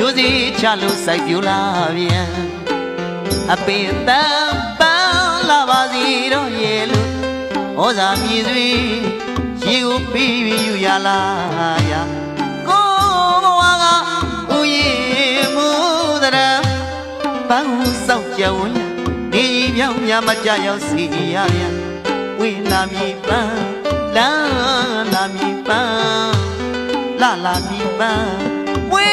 မျိုးစီချလို့စိုက်ပြူလာပြန်အပင်တန်ပန်းလာပါစီတော့ရဲ့လို့ဩဇာမြည်စွေရေကိုပြီးပြီးယူရလာရကိုဘဝကဥယျာဉ်မှုတရံပန်းဟုစောက်ကြဝန်းနေကြီးပြောင်းများမကြရောက်စီရပြန်ဝေလာမည်ပန်းလာလာမည်ပန်းလာလာမည်ပန်းဝေ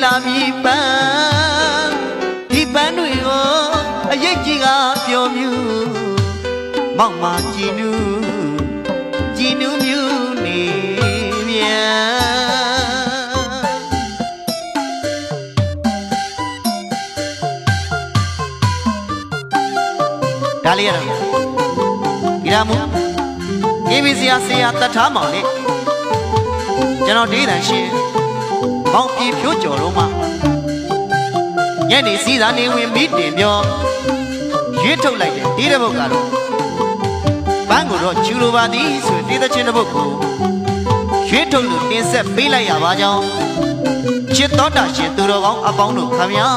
လာမည်ပန်းဒီပန်းတွေကိုအရေးကြီးကပျော်မြူမောက်မာကြည်နူးမြူနေမြန်ဒါလေးရတော့ဒီရမှုKBCဆရာတတ်ထားမောင်လေကျွန်တော်ဒေးတန်ရှင်မောင်ပြေဖြိုးကြော်တော့မှညနေစီးစာနေဝင်မိတင်ပြောရွေးထုတ်လိုက်တယ်ဒီတဲ့ဘုတ်ကတော့ဘန်းကိုတော့ချူလိုပါသည်ဆိုတေးသချင်းတဲ့ဘုတ်ကိုရွေးထုတ်လို့တင်ဆက်ပေးလိုက်ရပါကြောင်းချစ်တော်တာရှင်သူတော်ကောင်းအပေါင်းတို့ခမညာ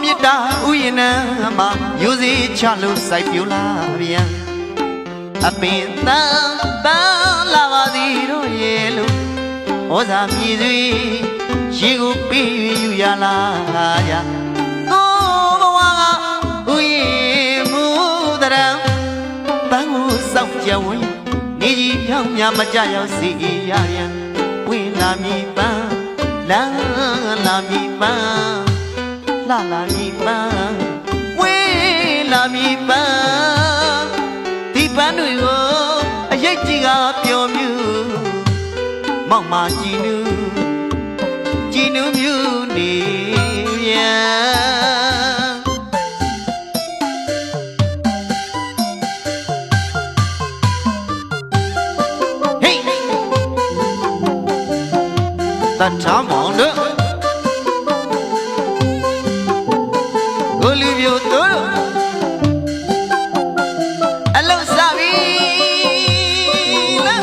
မြတ်တာဥယျာဉ်မှာမျိုးစေ့ချလို့စိုက်ပြူလာပြန်အပင်တန်ပန်းလာပါသည်တို့ရဲ့လို့ဩဇာမြည်စွေရေကိုပြီးယူရလာရကိုဘဝကဥယျာဉ်မှုတရံပန်းကိုစောက်ကြဝန်းနေကြီးပြောင်းများမကြရောက်စီရပြန်ဝေလာမည်ပန်းလာလာမည်ပန်းလာလာမည်ပန်းဝေးလာမည်ပန်းဒီပန်းတွေကိုအရေးကြီးကပျော်မြူမောက်မာကြည်နူးမြူနေပြန်ဟေးတတ်ထားမောင်တို့လူမျိုးတို့အလုံးစားပြီလား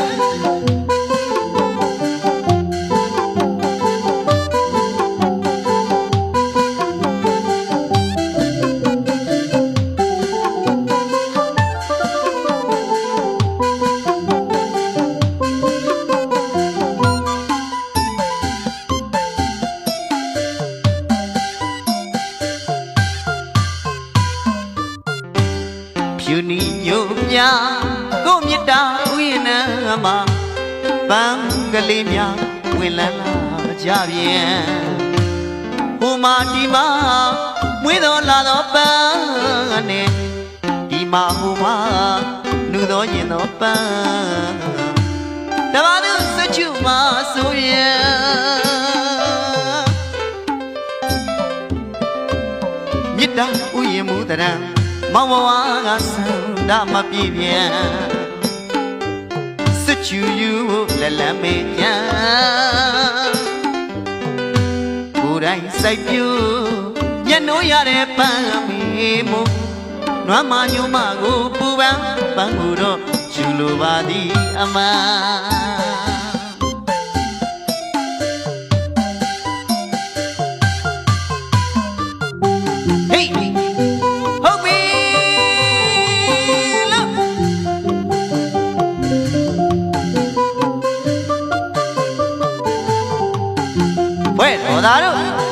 ဖြူနီညိုမြကိုမြတ်တာဥယျာဉ်မှာပန်းကလေးများဝင်လန်းလာကြပြန်ဟိုမာဒီမာမွေးတော်လာတော်ပန်းနဲ့ဒီမာဟိုမာနူတော်ရင်တော်ပန်းတဘာသူစချူမာဆိုရင်မြတ်တာဥယျာဉ်မူတရံမောင်ဘဝကဆန္ဒမပြည့်ပြန်စစ်ချူယူလက်လမ်းမေးပြန်ကိုယ်တိုင်စိုက်ပြူညနိုးရတဲ့ပန်းမီမို့နွမ်းမညိုမကိုပူပန်းပန်းကိုတော့ယူလိုပါသည်အမတော်သားတို့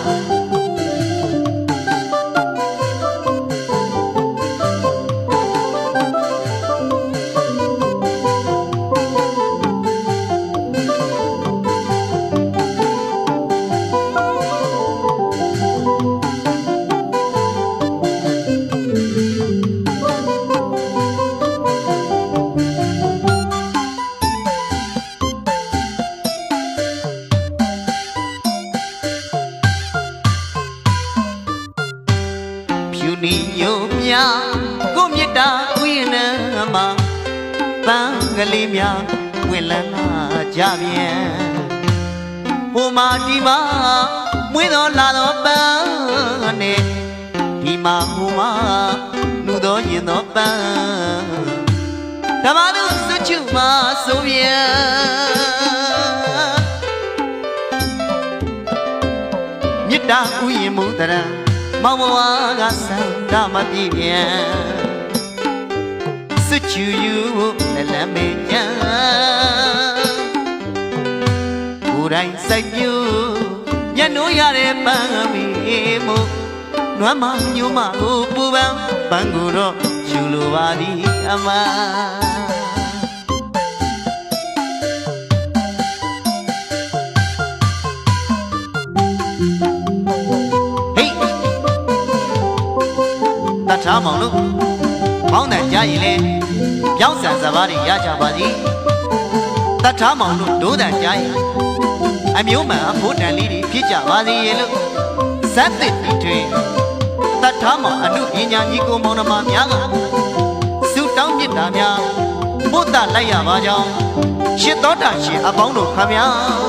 နီညိုမြကိုမြတ်တာဥယျာဉ်မှာပန်းကလေးများဝင်လန်းလာကြပြန်ဟိုမာဒီမာမ မွေးတော်လာတော်ပန်းနဲ့ဒီမှာဟိုမှာနှူတော်ရင်တော်ပန်းဓမ္မလူစွချူမှာဆိုပြန်မြတ်တာဥယျာဉ်မူတရံမောင်ဘဝကစံဓမ္မပြည့်ပြန်စွချူယူလည်းလမ်းမေးညာကိုယ်တိုင်စိုက်ပြူညနိုးရတဲ့ပန်းမီမို့နွမ်းမညိုးမကိုပူပန်းပန်းကိုတော့ယူလိုပါသည်အမတတ်ထားမောင်လို့မောင်းတန်ကြားရင်လေပြောင်းဆန်စပါးတွေရကြပါစီတတ်ထားမောင်လို့ဒိုးတန်ကြားရင်အမျိုးမှန်အဖို့တန်လေးတွေဖြစ်ကြပါစေလို့ဇက်တစ်တီထွေတတ်ထားမောင်အမှုပညာညီကိုမောင်နှမများကစုတောင်းမြစ်တာများပို့တလိုက်ရပါကြောင်းရှစ်တော်တာရှင်အပေါင်းတို့ခမများ